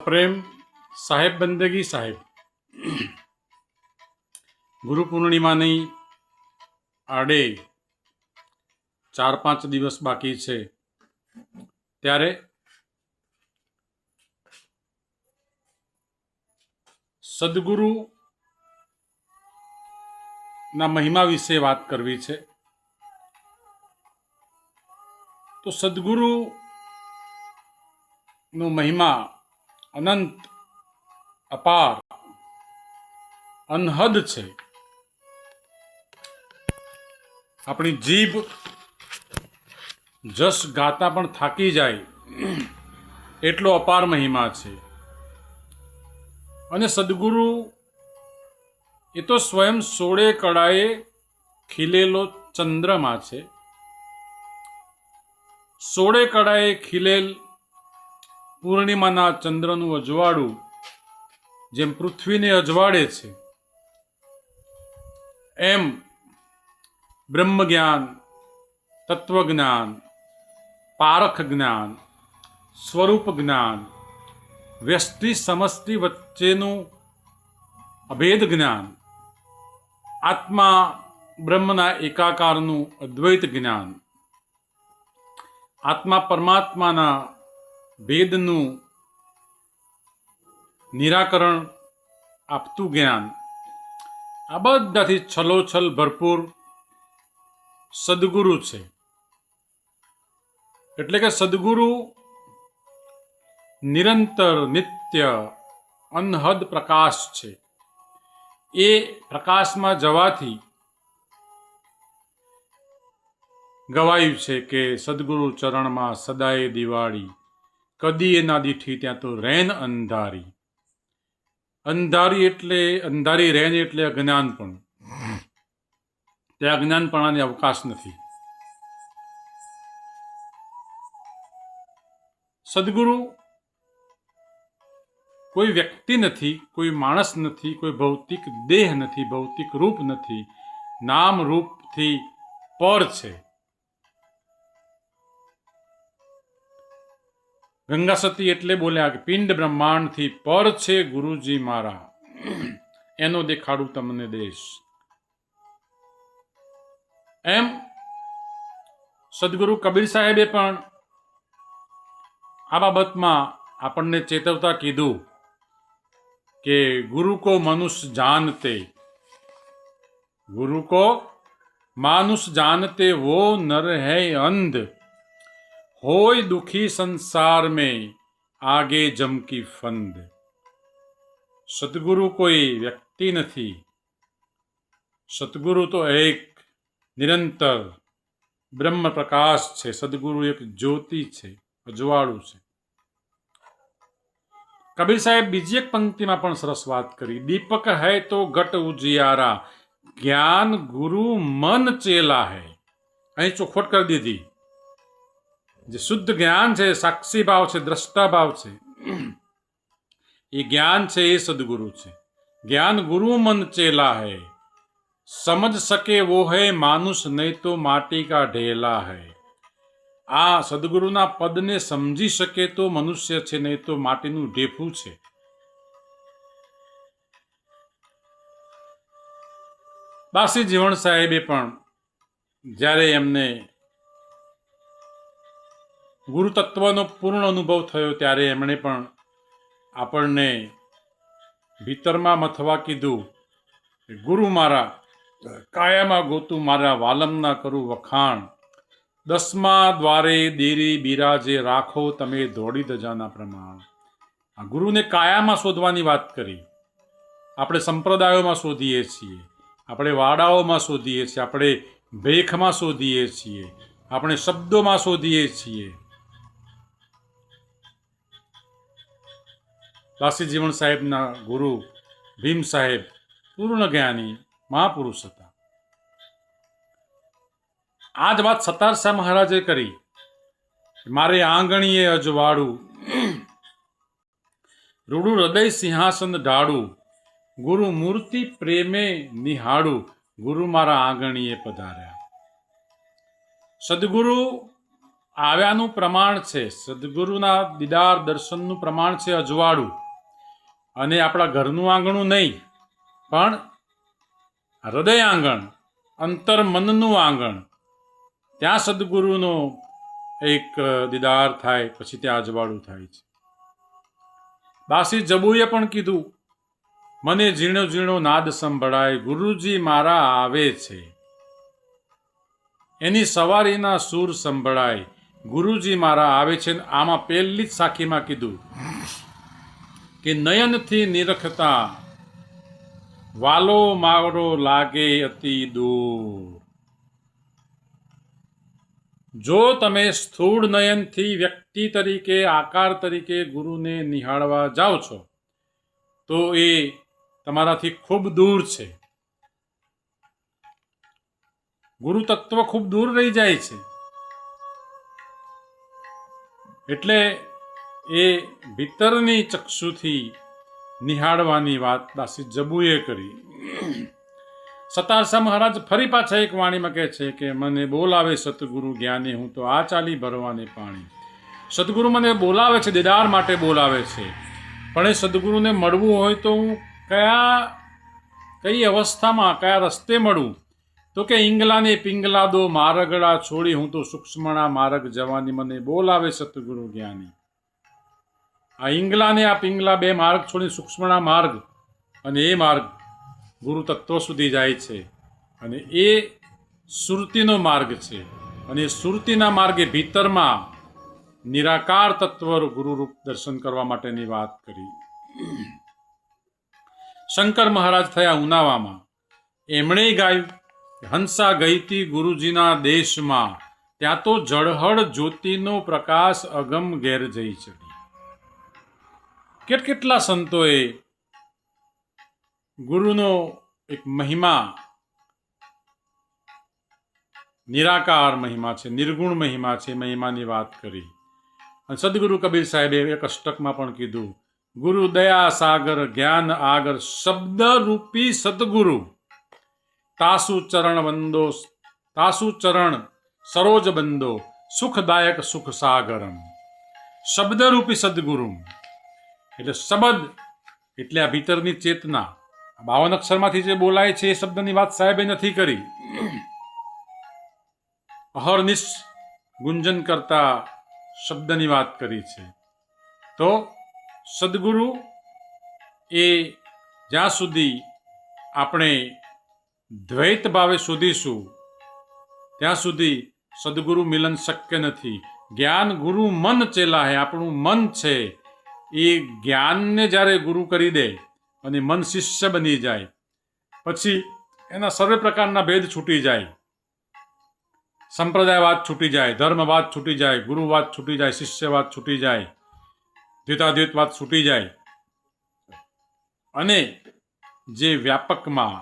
પ્રેમ સાહેબ બંદગી સાહેબ ગુરુ પૂર્ણિમાની આડે 4-5 દિવસ બાકી છે ત્યારે સદગુરુ ના મહિમા વિશે વાત કરવી છે. તો સદગુરુ નો મહિમા અનંત અપાર અનહદ છે. આપણી જીભ જસ ગાતા પણ થાકી જાય એટલો અપાર મહિમા છે. અને સદગુરુ એ તો સ્વયં 16 કળાએ ખીલેલો ચંદ્રમા છે. 16 કળાએ ખીલેલ પૂર્ણિમાના ચંદ્રનું અજવાળું જેમ પૃથ્વીને અજવાળે છે, એમ બ્રહ્મ જ્ઞાન, તત્વજ્ઞાન, પારખ જ્ઞાન, સ્વરૂપ જ્ઞાન, વ્યષ્ટિ સમષ્ટિ વચ્ચેનું અભેદ જ્ઞાન, આત્મા બ્રહ્મના એકાકારનું અદ્વૈત જ્ઞાન, આત્મા પરમાત્માના ભેદનું નિરાકરણ આપતું જ્ઞાન, આ બધાથી છલોછલ ભરપૂર સદગુરુ છે. એટલે કે સદગુરુ નિરંતર નિત્ય અનહદ પ્રકાશ છે. એ પ્રકાશમાં જવાથી ગવાયું છે કે સદગુરુ ચરણમાં સદાય દિવાળી, કદી એના દીઠી ત્યાં તો રેન અંધારી. અંધારી એટલે અંધારી રેન એટલે અજ્ઞાનપણું. ત્યાં અજ્ઞાનપણાને અવકાશ નથી. સદગુરુ કોઈ વ્યક્તિ નથી, કોઈ માણસ નથી, કોઈ ભૌતિક દેહ નથી, ભૌતિક રૂપ નથી, નામ રૂપથી પર છે. ગંગા સતી એટલે બોલ્યા કે પિંડ બ્રહ્માંડથી પર છે ગુરુજી મારા, એનો દેખાડું તમને દેશ. એમ સદગુરુ કબીર સાહેબે પણ આ બાબતમાં આપણને ચેતવતા કીધું કે ગુરુ કો મનુષ્ય જાનતે, ગુરુ કો માનુષ જાનતે वो नर है अंध, होय दुखी संसार में आगे जम की फंद. सतगुरु કોઈ વ્યક્તિ નથી. સતગુરુ તો એક નિરંતર બ્રહ્મ પ્રકાશ છે. સદગુરુ એક જ્યોતિ છે, અજવાળું છે. કબીર સાહેબ બીજી એક પંક્તિમાં પણ સરસ વાત કરી. દીપક હૈ તો ઘટ ઉજિયારા, જ્ઞાન ગુરુ મન ચેલા હૈ. અહીં ચોખવટ કરી દીધી. જે શુદ્ધ જ્ઞાન છે, સાક્ષી ભાવ છે, દ્રષ્ટા ભાવ છે, એ જ્ઞાન છે, એ સદગુરુ છે. જ્ઞાન ગુરુ મન ચેલા હૈ, સમજ સકે वो है मानुष नहीं तो माटी का ढेला है. આ સદગુરુના પદને સમજી શકે તો મનુષ્ય છે, નહીં તો માટીનું ઢેફું છે. બાસી જીવણ સાહેબે પણ જ્યારે એમને ગુરુ તત્વનો પૂર્ણ અનુભવ થયો ત્યારે એમણે પણ આપણને ભીતરમાં મથવા કીધું, ગુરુ મારા કાયામાં ગોતું, મારા વાલમના કરું વખાણ, 10મા દ્વારે દેરી બિરાજે, રાખો તમે દોડી દજાના પ્રમાણ. આ ગુરુને કાયામાં શોધવાની વાત કરી. આપણે સંપ્રદાયોમાં શોધીએ છીએ, આપણે વાડાઓમાં શોધીએ છીએ, આપણે ભેખમાં શોધીએ છીએ, આપણે શબ્દોમાં શોધીએ છીએ. દાસી જીવણ સાહેબના ગુરુ ભીમ સાહેબ પૂર્ણ જ્ઞાની મહાપુરુષ હતા. આ જ વાત સતાર શાહ મહારાજે કરી. મારે આંગણીએ અજવાળું, રૂડું હૃદય સિંહાસન ઢાળું, ગુરુ મૂર્તિ પ્રેમે નિહાળું, ગુરુ મારા આંગણીએ પધાર્યા. સદગુરુ આવ્યાનું પ્રમાણ છે, સદગુરુના દીદાર દર્શનનું પ્રમાણ છે અજવાળું. અને આપણા ઘરનું આંગણું નહીં, પણ હૃદય આંગણ, અંતર મનનું આંગણ, ત્યાં સદગુરુનો એક દીદાર થાય, પછી ત્યાં અજવાળું થાય છે. દાસી જબુએ પણ કીધું, મને ઝીણો ઝીણો નાદ સંભળાય, ગુરુજી મારા આવે છે. એની સવારીના સૂર સંભળાય, ગુરુજી મારા આવે છે. આમાં પહેલી જ સાખીમાં કીધું કે નયનથી નિરખતા વાલો મારો લાગે અતિ દૂર. જો તમે સ્થૂળ નયનથી વ્યક્તિ તરીકે, આકાર તરીકે ગુરુને નિહાળવા જાઓ છો, તો એ તમારાથી ખૂબ દૂર છે. ગુરુ તત્વ ખૂબ દૂર રહી જાય છે. એટલે એ ભીતરની ચક્ષુથી નિહાળવાની વાત દાસી જબુએ કરી. સતારસા મહારાજ ફરી પાછા એક વાણીમાં કહે છે કે મને બોલાવે સતગુરુ જ્ઞાની, હું તો આ ચાલી ભરવાને પાણી. સદગુરુ મને બોલાવે છે, દીદાર માટે બોલાવે છે, પણ એ સદગુરુને મળવું હોય તો હું કઈ અવસ્થામાં, કયા રસ્તે મળું? તો કે ઈંગલાને પિંગલા દો મારગડા છોડી, હું તો સૂક્ષ્મણા માર્ગ જવાની, મને બોલાવે સતગુરુ જ્ઞાની. આ ઈંગલાને આ પિંગલા બે માર્ગ છોડી સૂક્ષ્મણા માર્ગ, અને એ માર્ગ ગુરુ તત્વ સુધી જાય છે. અને એ સુરતીનો માર્ગ છે. અને એ સુરતીના માર્ગે ભીતરમાં નિરાકાર તત્વ ગુરુરૂપ દર્શન કરવા માટેની વાત કરી. શંકર મહારાજ થયા ઉનાવામાં. એમણે ગાયું, હંસા ગઈતી ગુરુજીના દેશમાં, ત્યાં તો જળહળ જ્યોતિનો પ્રકાશ અગમ ઘેર જઈ ચડી. કેટલા સંતોએ ગુરુનો એક મહિમા, નિરાકાર મહિમા છે, નિર્ગુણ મહિમા છે, મહિમાની વાત કરી. અને સદગુરુ કબીર સાહેબે એક અષ્ટકમાં પણ કીધું, ગુરુ દયા સાગર જ્ઞાન આગર, શબ્દ રૂપી સદગુરુ, તાસુ ચરણ બંદો, તાસુ ચરણ સરોજ બંદો, સુખદાયક સુખ સાગરમ. શબ્દરૂપી સદગુરુ એટલે શબ્દ એટલે આ ભીતરની ચેતના. 52 અક્ષરમાંથી જે બોલાય છે એ શબ્દની વાત સાહેબે નથી કરી. અહર્નિશ ગુંજન કરતા શબ્દની વાત કરી છે. તો સદગુરુ એ જ્યાં સુધી આપણે દ્વૈત ભાવે શોધીશું ત્યાં સુધી સદગુરુ મિલન શક્ય નથી. જ્ઞાન ગુરુ મન ચેલા હે. આપણું મન છે એ જ્ઞાનને જ્યારે ગુરુ કરી દે અને મન શિષ્ય બની જાય, પછી એના સર્વે પ્રકારના ભેદ છૂટી જાય. સંપ્રદાયવાદ છૂટી જાય, ધર્મવાદ છૂટી જાય, ગુરુવાદ છૂટી જાય, શિષ્યવાદ છૂટી જાય, દ્વૈતાદ્વૈતવાદ છૂટી જાય. અને જે વ્યાપકમાં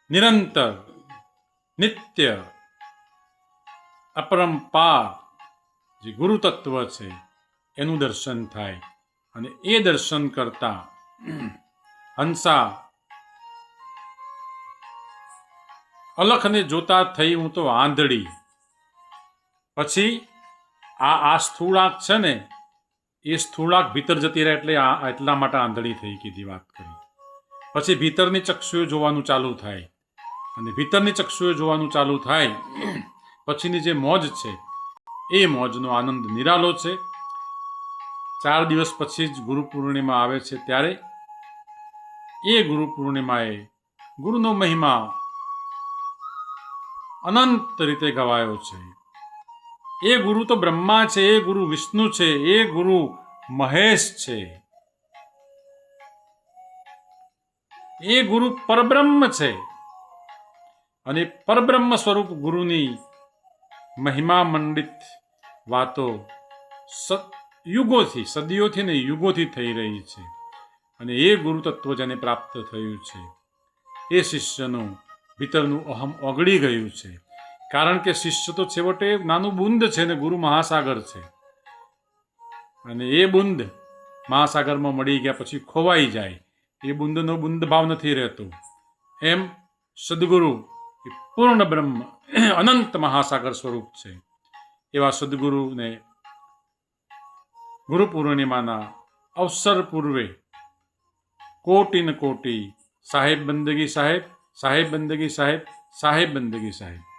નિરંતર નિત્ય અપરંપાર જે ગુરુ તત્વ છે એનું દર્શન થાય. અને એ દર્શન કરતા હંસા અલખને જોતા થઈ હું તો આંધળી. પછી આ સ્થૂળાંક છે ને, એ સ્થૂળાંક ભીતર જતી રહે એટલે એટલા માટે આંધળી થઈ કીધી વાત કરી. પછી ભીતરની ચક્ષુએ જોવાનું ચાલુ થાય. અને ભીતરની ચક્ષુએ જોવાનું ચાલુ થાય પછીની જે મોજ છે એ મોજનો આનંદ નિરાલો છે. 4 દિવસ પછી જ ગુરુ પૂર્ણિમા આવે છે. ત્યારે એ ગુરુ પૂર્ણિમાએ ગુરુનો મહિમા અનંત રીતે ગવાયો છે. એ ગુરુ તો બ્રહ્મા છે, એ ગુરુ વિષ્ણુ છે, એ ગુરુ મહેશ છે, એ ગુરુ પરબ્રહ્મ છે. અને પરબ્રહ્મ સ્વરૂપ ગુરુની મહિમા મંડિત વાતો યુગોથી, સદીઓથી ને યુગોથી થઈ રહી છે. અને એ ગુરુ તત્વ જેને પ્રાપ્ત થયું છે એ શિષ્યનું ભીતરનું અહમ ઓગળી ગયું છે. કારણ કે શિષ્ય તો છેવટે નાનું બુંદ છે ને ગુરુ મહાસાગર છે. અને એ બુંદ મહાસાગરમાં મળી ગયા પછી ખોવાઈ જાય. એ બુંદનો બુંદ ભાવ નથી રહેતો. એમ સદગુરુ એ પૂર્ણ બ્રહ્મ અનંત મહાસાગર સ્વરૂપ છે. એવા સદગુરુને ગુરુ પૂર્ણિમાના અવસર પૂર્વે કોટિ સાહેબ બંદગી સાહેબ, સાહેબ બંદગી સાહેબ, સાહેબ બંદગી સાહેબ.